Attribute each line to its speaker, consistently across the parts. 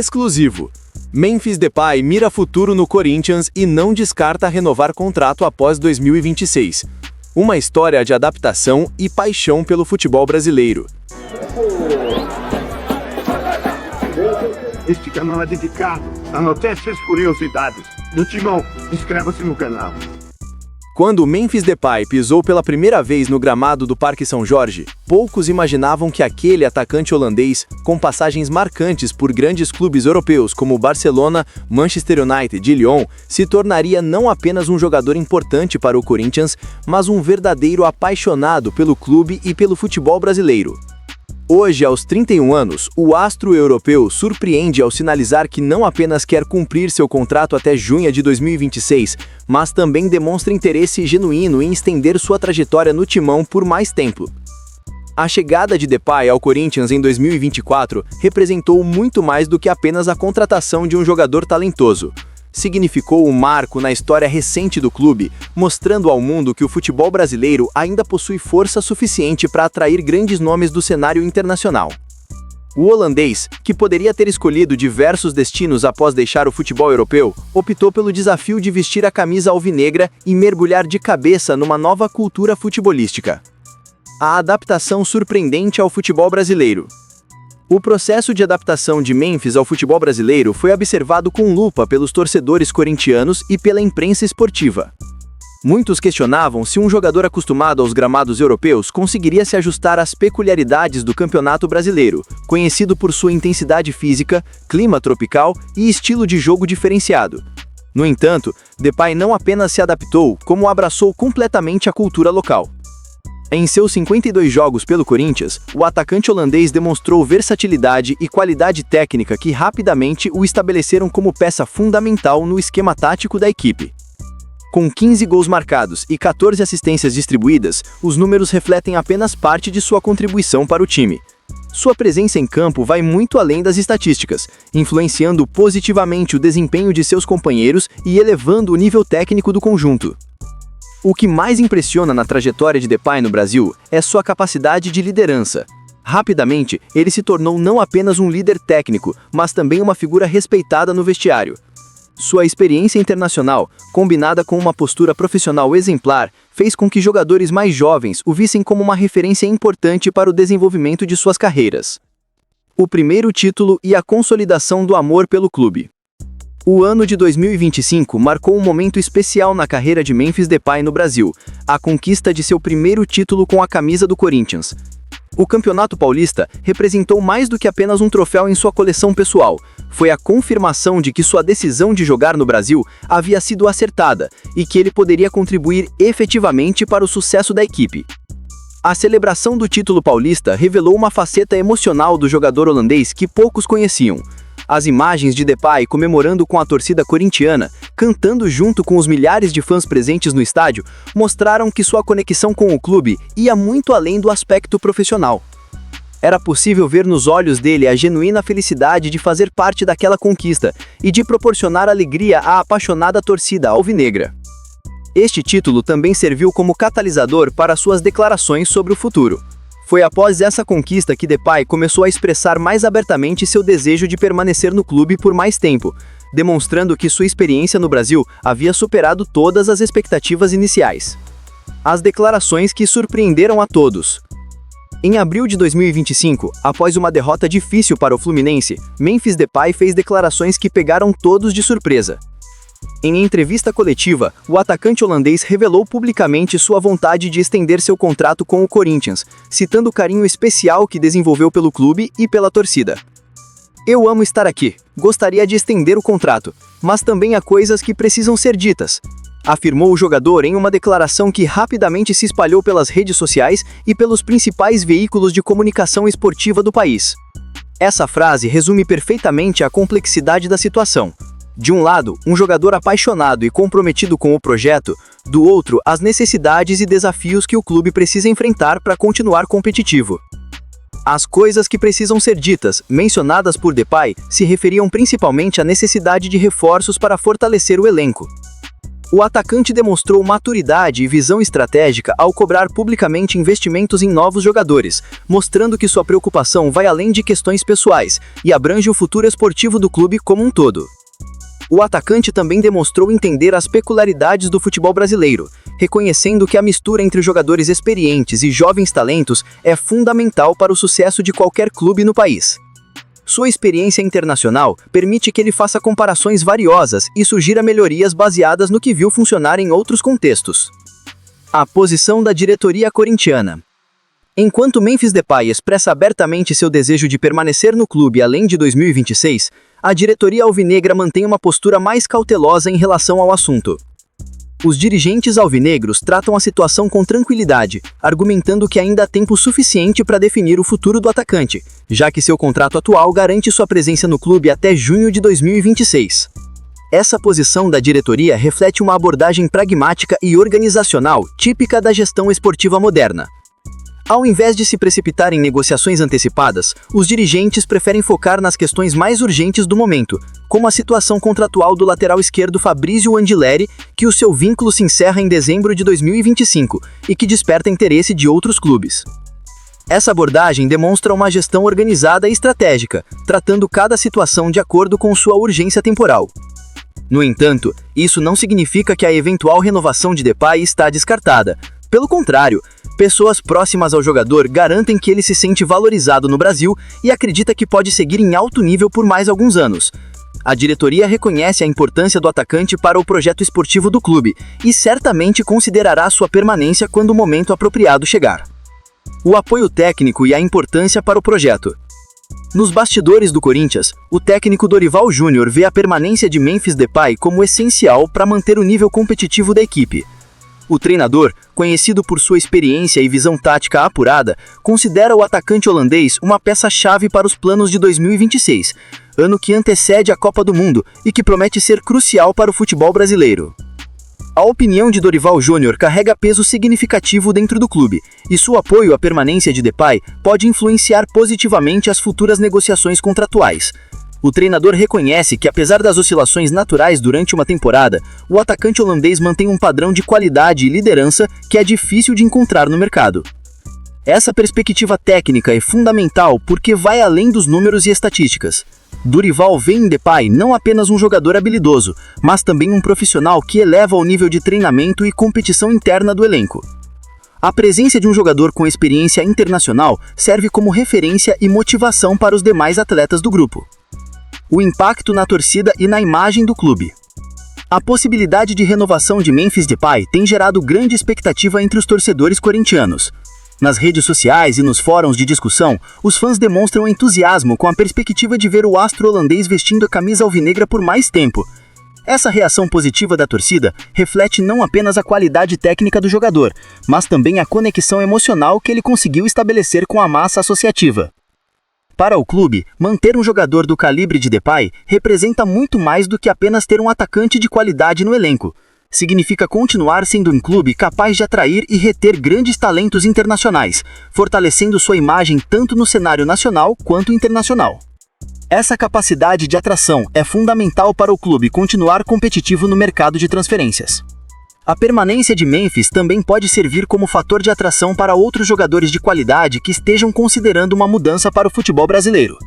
Speaker 1: Exclusivo. Memphis Depay mira futuro no Corinthians e não descarta renovar contrato após 2026. Uma história de adaptação e paixão pelo futebol brasileiro.
Speaker 2: Este canal é dedicado a notícias e curiosidades do Timão. Inscreva-se no canal.
Speaker 1: Quando Memphis Depay pisou pela primeira vez no gramado do Parque São Jorge, poucos imaginavam que aquele atacante holandês, com passagens marcantes por grandes clubes europeus como Barcelona, Manchester United e Lyon, se tornaria não apenas um jogador importante para o Corinthians, mas um verdadeiro apaixonado pelo clube e pelo futebol brasileiro. Hoje, aos 31 anos, o astro europeu surpreende ao sinalizar que não apenas quer cumprir seu contrato até junho de 2026, mas também demonstra interesse genuíno em estender sua trajetória no timão por mais tempo. A chegada de Depay ao Corinthians em 2024 representou muito mais do que apenas a contratação de um jogador talentoso. Significou um marco na história recente do clube, mostrando ao mundo que o futebol brasileiro ainda possui força suficiente para atrair grandes nomes do cenário internacional. O holandês, que poderia ter escolhido diversos destinos após deixar o futebol europeu, optou pelo desafio de vestir a camisa alvinegra e mergulhar de cabeça numa nova cultura futebolística. A adaptação surpreendente ao futebol brasileiro. O processo de adaptação de Memphis ao futebol brasileiro foi observado com lupa pelos torcedores corintianos e pela imprensa esportiva. Muitos questionavam se um jogador acostumado aos gramados europeus conseguiria se ajustar às peculiaridades do campeonato brasileiro, conhecido por sua intensidade física, clima tropical e estilo de jogo diferenciado. No entanto, Depay não apenas se adaptou, como abraçou completamente a cultura local. Em seus 52 jogos pelo Corinthians, o atacante holandês demonstrou versatilidade e qualidade técnica que rapidamente o estabeleceram como peça fundamental no esquema tático da equipe. Com 15 gols marcados e 14 assistências distribuídas, os números refletem apenas parte de sua contribuição para o time. Sua presença em campo vai muito além das estatísticas, influenciando positivamente o desempenho de seus companheiros e elevando o nível técnico do conjunto. O que mais impressiona na trajetória de Depay no Brasil é sua capacidade de liderança. Rapidamente, ele se tornou não apenas um líder técnico, mas também uma figura respeitada no vestiário. Sua experiência internacional, combinada com uma postura profissional exemplar, fez com que jogadores mais jovens o vissem como uma referência importante para o desenvolvimento de suas carreiras. O primeiro título e a consolidação do amor pelo clube. O ano de 2025 marcou um momento especial na carreira de Memphis Depay no Brasil, a conquista de seu primeiro título com a camisa do Corinthians. O Campeonato Paulista representou mais do que apenas um troféu em sua coleção pessoal. Foi a confirmação de que sua decisão de jogar no Brasil havia sido acertada e que ele poderia contribuir efetivamente para o sucesso da equipe. A celebração do título paulista revelou uma faceta emocional do jogador holandês que poucos conheciam. As imagens de Depay comemorando com a torcida corintiana, cantando junto com os milhares de fãs presentes no estádio, mostraram que sua conexão com o clube ia muito além do aspecto profissional. Era possível ver nos olhos dele a genuína felicidade de fazer parte daquela conquista e de proporcionar alegria à apaixonada torcida alvinegra. Este título também serviu como catalisador para suas declarações sobre o futuro. Foi após essa conquista que Depay começou a expressar mais abertamente seu desejo de permanecer no clube por mais tempo, demonstrando que sua experiência no Brasil havia superado todas as expectativas iniciais. As declarações que surpreenderam a todos. Em abril de 2025, após uma derrota difícil para o Fluminense, Memphis Depay fez declarações que pegaram todos de surpresa. Em entrevista coletiva, o atacante holandês revelou publicamente sua vontade de estender seu contrato com o Corinthians, citando o carinho especial que desenvolveu pelo clube e pela torcida. "Eu amo estar aqui, gostaria de estender o contrato, mas também há coisas que precisam ser ditas", afirmou o jogador em uma declaração que rapidamente se espalhou pelas redes sociais e pelos principais veículos de comunicação esportiva do país. Essa frase resume perfeitamente a complexidade da situação. De um lado, um jogador apaixonado e comprometido com o projeto, do outro, as necessidades e desafios que o clube precisa enfrentar para continuar competitivo. As coisas que precisam ser ditas, mencionadas por Depay, se referiam principalmente à necessidade de reforços para fortalecer o elenco. O atacante demonstrou maturidade e visão estratégica ao cobrar publicamente investimentos em novos jogadores, mostrando que sua preocupação vai além de questões pessoais e abrange o futuro esportivo do clube como um todo. O atacante também demonstrou entender as peculiaridades do futebol brasileiro, reconhecendo que a mistura entre jogadores experientes e jovens talentos é fundamental para o sucesso de qualquer clube no país. Sua experiência internacional permite que ele faça comparações variosas e sugira melhorias baseadas no que viu funcionar em outros contextos. A posição da diretoria corintiana. Enquanto Memphis Depay expressa abertamente seu desejo de permanecer no clube além de 2026, a diretoria alvinegra mantém uma postura mais cautelosa em relação ao assunto. Os dirigentes alvinegros tratam a situação com tranquilidade, argumentando que ainda há tempo suficiente para definir o futuro do atacante, já que seu contrato atual garante sua presença no clube até junho de 2026. Essa posição da diretoria reflete uma abordagem pragmática e organizacional típica da gestão esportiva moderna. Ao invés de se precipitar em negociações antecipadas, os dirigentes preferem focar nas questões mais urgentes do momento, como a situação contratual do lateral esquerdo Fabrício Angileri, que o seu vínculo se encerra em dezembro de 2025 e que desperta interesse de outros clubes. Essa abordagem demonstra uma gestão organizada e estratégica, tratando cada situação de acordo com sua urgência temporal. No entanto, isso não significa que a eventual renovação de Depay está descartada. Pelo contrário, pessoas próximas ao jogador garantem que ele se sente valorizado no Brasil e acredita que pode seguir em alto nível por mais alguns anos. A diretoria reconhece a importância do atacante para o projeto esportivo do clube e certamente considerará sua permanência quando o momento apropriado chegar. O apoio técnico e a importância para o projeto. Nos bastidores do Corinthians, o técnico Dorival Júnior vê a permanência de Memphis Depay como essencial para manter o nível competitivo da equipe. O treinador, conhecido por sua experiência e visão tática apurada, considera o atacante holandês uma peça-chave para os planos de 2026, ano que antecede a Copa do Mundo e que promete ser crucial para o futebol brasileiro. A opinião de Dorival Júnior carrega peso significativo dentro do clube, e seu apoio à permanência de Depay pode influenciar positivamente as futuras negociações contratuais. O treinador reconhece que, apesar das oscilações naturais durante uma temporada, o atacante holandês mantém um padrão de qualidade e liderança que é difícil de encontrar no mercado. Essa perspectiva técnica é fundamental porque vai além dos números e estatísticas. Dorival vê em Depay não apenas um jogador habilidoso, mas também um profissional que eleva o nível de treinamento e competição interna do elenco. A presença de um jogador com experiência internacional serve como referência e motivação para os demais atletas do grupo. O impacto na torcida e na imagem do clube. A possibilidade de renovação de Memphis Depay tem gerado grande expectativa entre os torcedores corintianos. Nas redes sociais e nos fóruns de discussão, os fãs demonstram entusiasmo com a perspectiva de ver o astro holandês vestindo a camisa alvinegra por mais tempo. Essa reação positiva da torcida reflete não apenas a qualidade técnica do jogador, mas também a conexão emocional que ele conseguiu estabelecer com a massa associativa. Para o clube, manter um jogador do calibre de Depay representa muito mais do que apenas ter um atacante de qualidade no elenco. Significa continuar sendo um clube capaz de atrair e reter grandes talentos internacionais, fortalecendo sua imagem tanto no cenário nacional quanto internacional. Essa capacidade de atração é fundamental para o clube continuar competitivo no mercado de transferências. A permanência de Memphis também pode servir como fator de atração para outros jogadores de qualidade que estejam considerando uma mudança para o futebol brasileiro.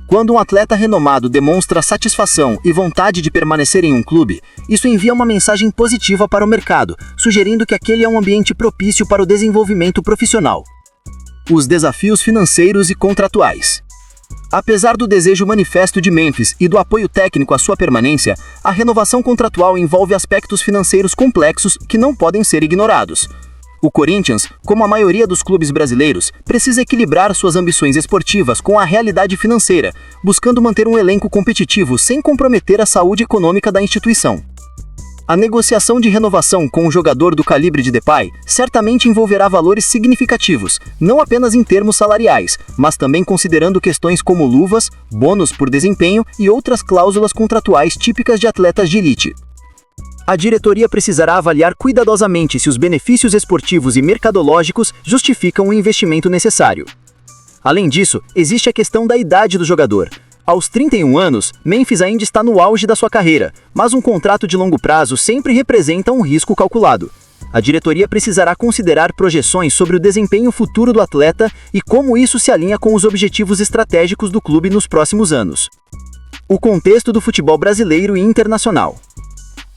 Speaker 1: Quando um atleta renomado demonstra satisfação e vontade de permanecer em um clube, isso envia uma mensagem positiva para o mercado, sugerindo que aquele é um ambiente propício para o desenvolvimento profissional. Os desafios financeiros e contratuais. Apesar do desejo manifesto de Memphis e do apoio técnico à sua permanência, a renovação contratual envolve aspectos financeiros complexos que não podem ser ignorados. O Corinthians, como a maioria dos clubes brasileiros, precisa equilibrar suas ambições esportivas com a realidade financeira, buscando manter um elenco competitivo sem comprometer a saúde econômica da instituição. A negociação de renovação com um jogador do calibre de Depay certamente envolverá valores significativos, não apenas em termos salariais, mas também considerando questões como luvas, bônus por desempenho e outras cláusulas contratuais típicas de atletas de elite. A diretoria precisará avaliar cuidadosamente se os benefícios esportivos e mercadológicos justificam o investimento necessário. Além disso, existe a questão da idade do jogador. Aos 31 anos, Memphis ainda está no auge da sua carreira, mas um contrato de longo prazo sempre representa um risco calculado. A diretoria precisará considerar projeções sobre o desempenho futuro do atleta e como isso se alinha com os objetivos estratégicos do clube nos próximos anos. O contexto do futebol brasileiro e internacional.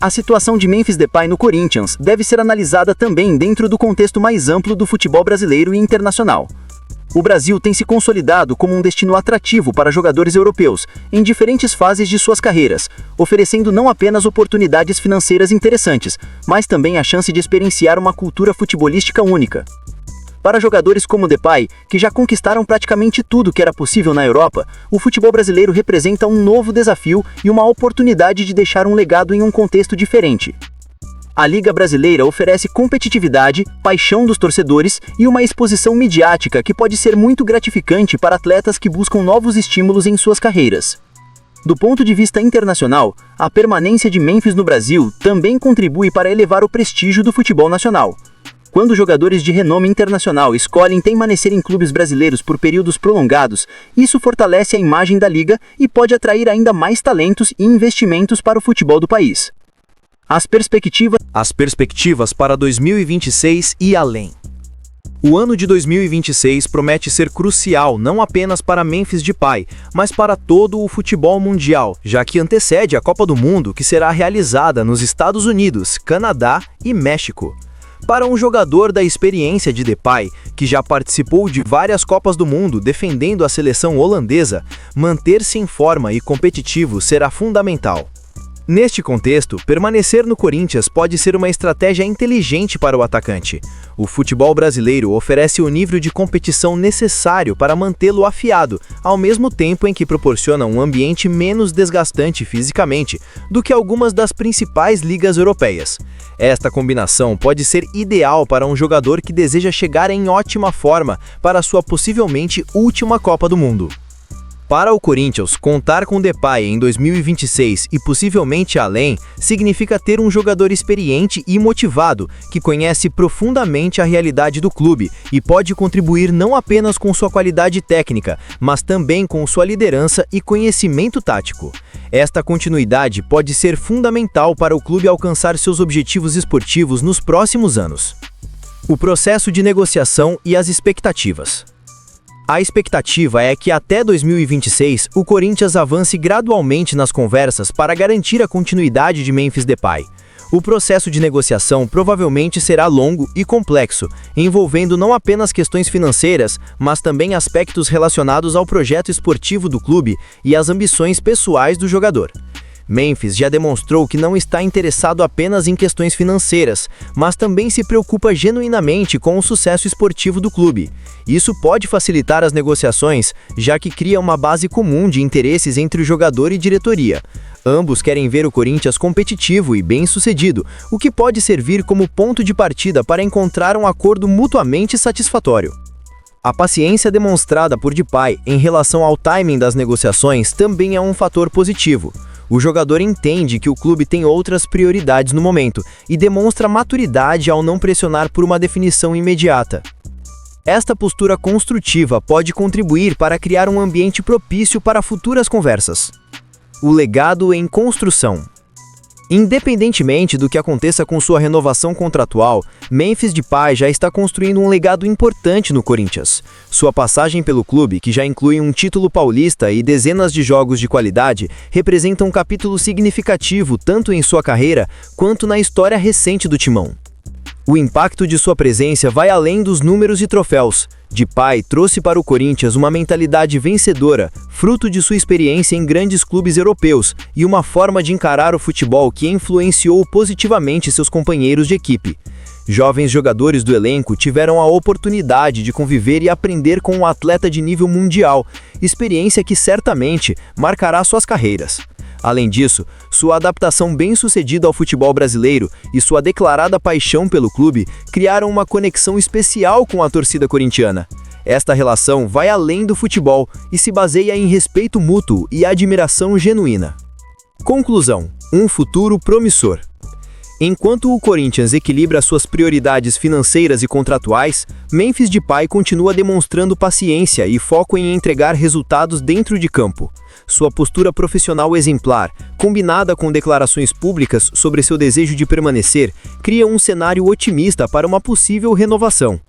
Speaker 1: A situação de Memphis Depay no Corinthians deve ser analisada também dentro do contexto mais amplo do futebol brasileiro e internacional. O Brasil tem se consolidado como um destino atrativo para jogadores europeus, em diferentes fases de suas carreiras, oferecendo não apenas oportunidades financeiras interessantes, mas também a chance de experienciar uma cultura futebolística única. Para jogadores como Depay, que já conquistaram praticamente tudo que era possível na Europa, o futebol brasileiro representa um novo desafio e uma oportunidade de deixar um legado em um contexto diferente. A Liga Brasileira oferece competitividade, paixão dos torcedores e uma exposição midiática que pode ser muito gratificante para atletas que buscam novos estímulos em suas carreiras. Do ponto de vista internacional, a permanência de Memphis no Brasil também contribui para elevar o prestígio do futebol nacional. Quando jogadores de renome internacional escolhem permanecer em clubes brasileiros por períodos prolongados, isso fortalece a imagem da liga e pode atrair ainda mais talentos e investimentos para o futebol do país. As perspectivas para 2026 e além. O ano de 2026 promete ser crucial não apenas para Memphis Depay, mas para todo o futebol mundial, já que antecede a Copa do Mundo, que será realizada nos Estados Unidos, Canadá e México. Para um jogador da experiência de Depay, que já participou de várias Copas do Mundo defendendo a seleção holandesa, manter-se em forma e competitivo será fundamental. Neste contexto, permanecer no Corinthians pode ser uma estratégia inteligente para o atacante. O futebol brasileiro oferece o nível de competição necessário para mantê-lo afiado, ao mesmo tempo em que proporciona um ambiente menos desgastante fisicamente do que algumas das principais ligas europeias. Esta combinação pode ser ideal para um jogador que deseja chegar em ótima forma para sua possivelmente última Copa do Mundo. Para o Corinthians, contar com Depay em 2026 e possivelmente além, significa ter um jogador experiente e motivado, que conhece profundamente a realidade do clube e pode contribuir não apenas com sua qualidade técnica, mas também com sua liderança e conhecimento tático. Esta continuidade pode ser fundamental para o clube alcançar seus objetivos esportivos nos próximos anos. O processo de negociação e as expectativas. A expectativa é que até 2026 o Corinthians avance gradualmente nas conversas para garantir a continuidade de Memphis Depay. O processo de negociação provavelmente será longo e complexo, envolvendo não apenas questões financeiras, mas também aspectos relacionados ao projeto esportivo do clube e às ambições pessoais do jogador. Memphis já demonstrou que não está interessado apenas em questões financeiras, mas também se preocupa genuinamente com o sucesso esportivo do clube. Isso pode facilitar as negociações, já que cria uma base comum de interesses entre o jogador e diretoria. Ambos querem ver o Corinthians competitivo e bem-sucedido, o que pode servir como ponto de partida para encontrar um acordo mutuamente satisfatório. A paciência demonstrada por Depay em relação ao timing das negociações também é um fator positivo. O jogador entende que o clube tem outras prioridades no momento e demonstra maturidade ao não pressionar por uma definição imediata. Esta postura construtiva pode contribuir para criar um ambiente propício para futuras conversas. O legado em construção. Independentemente do que aconteça com sua renovação contratual, Memphis Depay já está construindo um legado importante no Corinthians. Sua passagem pelo clube, que já inclui um título paulista e dezenas de jogos de qualidade, representa um capítulo significativo tanto em sua carreira quanto na história recente do Timão. O impacto de sua presença vai além dos números e troféus. Depay trouxe para o Corinthians uma mentalidade vencedora, fruto de sua experiência em grandes clubes europeus e uma forma de encarar o futebol que influenciou positivamente seus companheiros de equipe. Jovens jogadores do elenco tiveram a oportunidade de conviver e aprender com um atleta de nível mundial, experiência que certamente marcará suas carreiras. Além disso, sua adaptação bem-sucedida ao futebol brasileiro e sua declarada paixão pelo clube criaram uma conexão especial com a torcida corintiana. Esta relação vai além do futebol e se baseia em respeito mútuo e admiração genuína. Conclusão: um futuro promissor. Enquanto o Corinthians equilibra suas prioridades financeiras e contratuais, Memphis Depay continua demonstrando paciência e foco em entregar resultados dentro de campo. Sua postura profissional exemplar, combinada com declarações públicas sobre seu desejo de permanecer, cria um cenário otimista para uma possível renovação.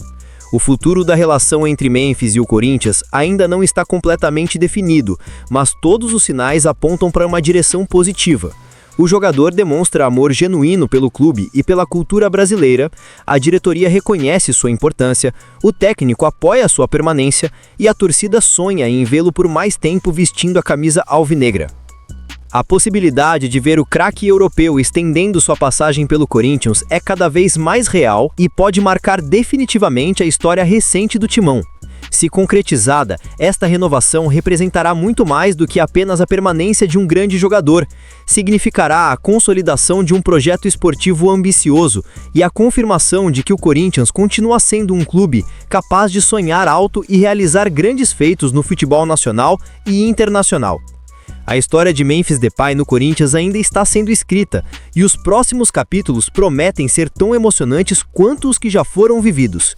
Speaker 1: O futuro da relação entre Memphis e o Corinthians ainda não está completamente definido, mas todos os sinais apontam para uma direção positiva. O jogador demonstra amor genuíno pelo clube e pela cultura brasileira, a diretoria reconhece sua importância, o técnico apoia sua permanência e a torcida sonha em vê-lo por mais tempo vestindo a camisa alvinegra. A possibilidade de ver o craque europeu estendendo sua passagem pelo Corinthians é cada vez mais real e pode marcar definitivamente a história recente do Timão. Se concretizada, esta renovação representará muito mais do que apenas a permanência de um grande jogador. Significará a consolidação de um projeto esportivo ambicioso e a confirmação de que o Corinthians continua sendo um clube capaz de sonhar alto e realizar grandes feitos no futebol nacional e internacional. A história de Memphis Depay no Corinthians ainda está sendo escrita, e os próximos capítulos prometem ser tão emocionantes quanto os que já foram vividos.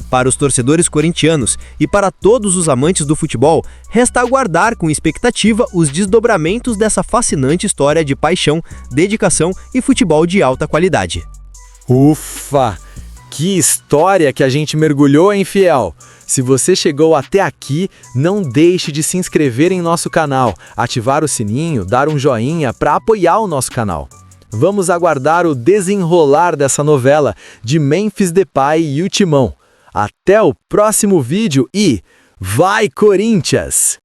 Speaker 1: Para os torcedores corintianos e para todos os amantes do futebol, resta aguardar com expectativa os desdobramentos dessa fascinante história de paixão, dedicação e futebol de alta qualidade.
Speaker 3: Ufa! Que história que a gente mergulhou, hein, fiel? Se você chegou até aqui, não deixe de se inscrever em nosso canal, ativar o sininho, dar um joinha para apoiar o nosso canal. Vamos aguardar o desenrolar dessa novela de Memphis Depay e o Timão. Até o próximo vídeo e vai Corinthians!